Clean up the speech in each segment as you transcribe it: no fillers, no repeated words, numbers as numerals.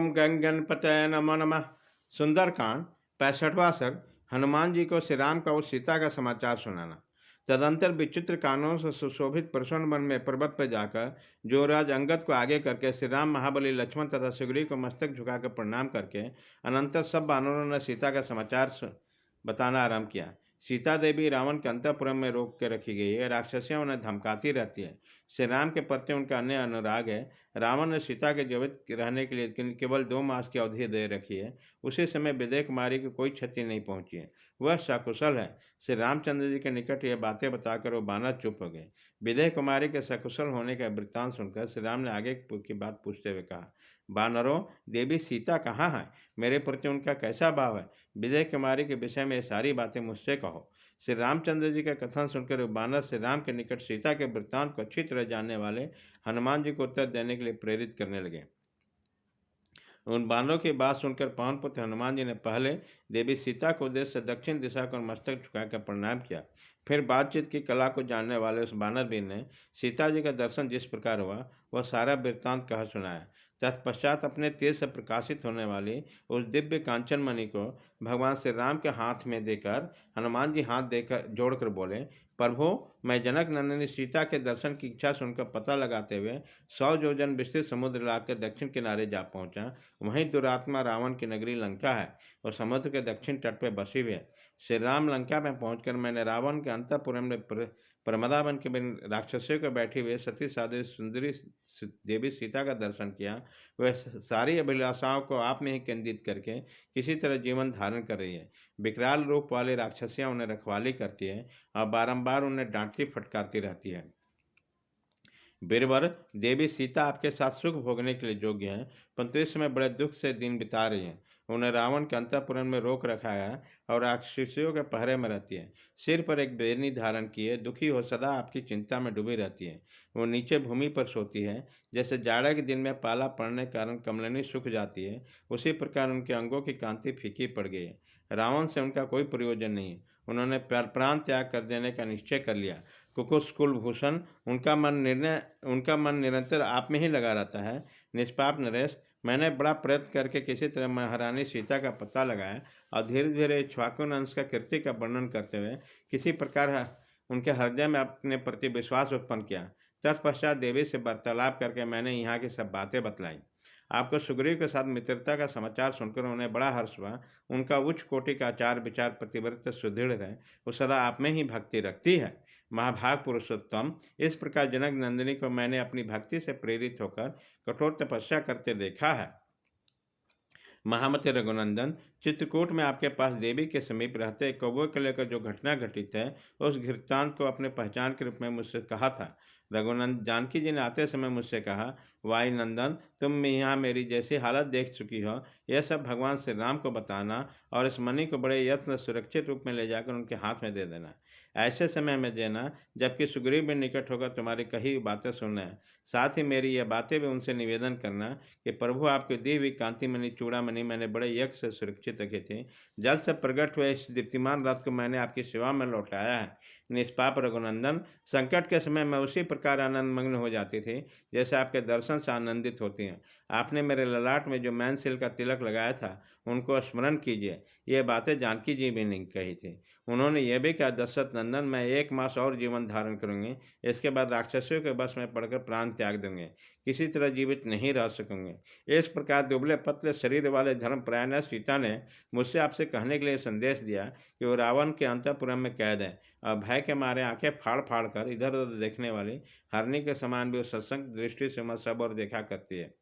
ओम गंग गणपतये नमो नमः। सुंदरकांड 65वां सर्ग। हनुमान जी को श्री राम का और सीता का समाचार सुनाना। तदंतर विचित्र कानों से सुशोभित प्रसन्न वन में पर्वत पर जाकर जो राज अंगद को आगे करके श्री राम, महाबली, लक्ष्मण तथा सुग्रीव को मस्तक झुकाकर प्रणाम करके अनंतर सब वानरों ने सीता का समाचार बताना आरंभ किया। सीता देवी रावण के अंतःपुर में रोक के रखी गई है। राक्षसियां उन्हें धमकाती रहती है। श्री राम के प्रति उनका अन्य अनुराग है। रावण ने सीता के जीवित रहने के लिए केवल 2 मास की अवधि दे रखी है। उसी समय विदेह कुमारी की कोई क्षति नहीं पहुंची है। वह सकुशल है। श्री रामचंद्र जी के निकट यह बातें बताकर वो बानर चुप हो गए। विदेह कुमारी के सकुशल होने का वृत्तांत सुनकर श्री राम ने आगे की बात पूछते हुए कहा, बानरों, देवी सीता कहाँ है? मेरे प्रति उनका कैसा भाव है? विदेह कुमारी के विषय में ये सारी बातें मुझसे कहो। श्री रामचंद्र जी का कथन सुनकर बानर श्री राम के निकट सीता के वृत्तांत को अच्छी तरह जानने वाले हनुमान जी को उत्तर देने के लिए प्रेरित करने लगे। उन बानरों की बात सुनकर पवन पुत्र हनुमान जी ने पहले देवी सीता को उद्देश्य से दक्षिण दिशा को मस्तक झुकाकर प्रणाम किया। फिर बातचीत की कला को जानने वाले उस बानरवीर ने सीता जी का दर्शन जिस प्रकार हुआ वह सारा वृत्तांत कह सुनाया। तत्पश्चात अपने तेज से प्रकाशित होने वाली उस दिव्य कांचन मणि को भगवान श्री राम के हाथ में देकर हनुमान जी हाथ देकर जोड़कर बोले, प्रभु, मैं जनक नंदिनी सीता के दर्शन की इच्छा सुनकर पता लगाते हुए 100 योजन विस्तृत समुद्र लाकर दक्षिण किनारे जा पहुंचा। वहीं दुरात्मा रावण की नगरी लंका है और समुद्र के दक्षिण तट पर बसी हुई है। श्री राम लंका में पहुंचकर मैंने रावण के अंतःपुर में प्रमदावन के बिन राक्षसियों को बैठी हुए सती साध्वी सुंदरी देवी सीता का दर्शन किया। वह सारी अभिलाषाओं को आप में ही केंद्रित करके किसी तरह जीवन धारण कर रही है। विकराल रूप वाली राक्षसियां उन्हें रखवाली करती है और बारंबार उन्हें डांटती फटकारती रहती है। बीरबर, देवी सीता आपके साथ सुख भोगने के लिए योग्य हैं, परंतु इस समय बड़े दुख से दिन बिता रही हैं। उन्हें रावण के अंतःपुर में रोक रखा है और राक्षसियों के पहरे में रहती है। सिर पर एक बेनी धारण किए दुखी हो सदा आपकी चिंता में डूबी रहती है। वो नीचे भूमि पर सोती है। जैसे जाड़े के दिन में पाला पड़ने के कारण कमलनी सूख जाती है, उसी प्रकार उनके अंगों की कांति फीकी पड़ गई है। रावण से उनका कोई प्रयोजन नहीं है। उन्होंने प्राण त्याग कर देने का निश्चय कर लिया। कुकुस कुलभूषण, उनका मन निरंतर आप में ही लगा रहता है। निष्पाप नरेश, मैंने बड़ा प्रयत्न करके किसी तरह महारानी सीता का पता लगाया और धीरे धीरे इक्ष्वाकुन अंश का कीर्ति का वर्णन करते हुए किसी प्रकार उनके हृदय में अपने प्रति विश्वास उत्पन्न किया। तत्पश्चात देवी से वार्तालाप करके मैंने यहाँ की सब बातें बतलाई। आपको सुग्रीव के साथ मित्रता का समाचार सुनकर उन्हें बड़ा हर्ष हुआ। उनका उच्च कोटि का आचार विचार प्रतिव्रत सुदृढ़ है। वो सदा आप में ही भक्ति रखती है। महाभाग पुरुषोत्तम, इस प्रकार जनक नंदिनी को मैंने अपनी भक्ति से प्रेरित होकर कठोर तपस्या करते देखा है। महामति रघुनंदन, चित्रकूट में आपके पास देवी के समीप रहते कौवे को लेकर जो घटना घटित है उस वृत्तांत को अपने पहचान के रूप में मुझसे कहा था। रघुनंदन, जानकी जी ने आते समय मुझसे कहा, वाई नंदन, तुम यहाँ मेरी जैसी हालत देख चुकी हो, यह सब भगवान श्री राम को बताना और इस मणि को बड़े यत्न सुरक्षित रूप में ले जाकर उनके हाथ में दे देना। ऐसे समय में देना जबकि सुग्रीव भी निकट होकर तुम्हारी कही बातें सुनना है। साथ ही मेरी यह बातें भी उनसे निवेदन करना कि प्रभु आपकी दी हुई कांतिमणि चूड़ामणि मैंने बड़े यज्ञ से सुरक्षित रखे थे। जल से प्रकट हुए इस दीप्तिमान रथ को मैंने आपकी सेवा में लौटाया है। निष्पाप रघुनंदन, संकट के समय मैं उसी प्रकार आनंद मग्न हो जाती थी जैसे आपके दर्शन से आनंदित होती हैं। आपने मेरे ललाट में जो मैनसिल का तिलक लगाया था उनको स्मरण कीजिए। ये बातें जानकी जी भी नहीं कही थी। उन्होंने यह भी कहा, दशरथ नंदन, मैं 1 मास और जीवन धारण करूंगी। इसके बाद राक्षसियों के बस में पड़कर प्राण त्याग दूंगे, किसी तरह जीवित नहीं रह सकूंगे। इस प्रकार दुबले पतले शरीर वाले धर्मपरायण सीता ने मुझसे आपसे कहने के लिए संदेश दिया कि वो रावण के अंतःपुर में कैद है और भय के मारे आंखें फाड़ फाड़ कर इधर उधर देखने वाली हरनी के समान भी वो सत्संग दृष्टि से मत सब और देखा करती है।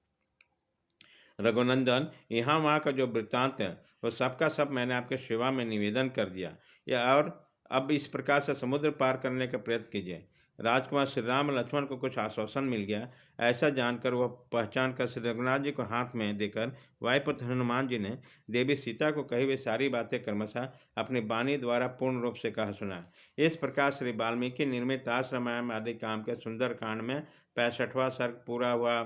रघुनंदन, यहाँ वहाँ का जो वृत्तांत है वो सबका सब मैंने आपके सेवा में निवेदन कर दिया। यह और अब इस प्रकार से समुद्र पार करने का प्रयत्न कीजिए। राजकुमार श्री राम लक्ष्मण को कुछ आश्वासन मिल गया। ऐसा जानकर वह पहचान कर श्री रघुनाथ जी को हाथ में देकर वायुपुत्र हनुमान जी ने देवी सीता को कही हुई सारी बातें क्रमशः अपनी वाणी द्वारा पूर्ण रूप से कह सुना। इस प्रकार श्री वाल्मीकि निर्मित आश्रमायण आदि काम के सुंदर कांड में 65वां सर्ग पूरा हुआ।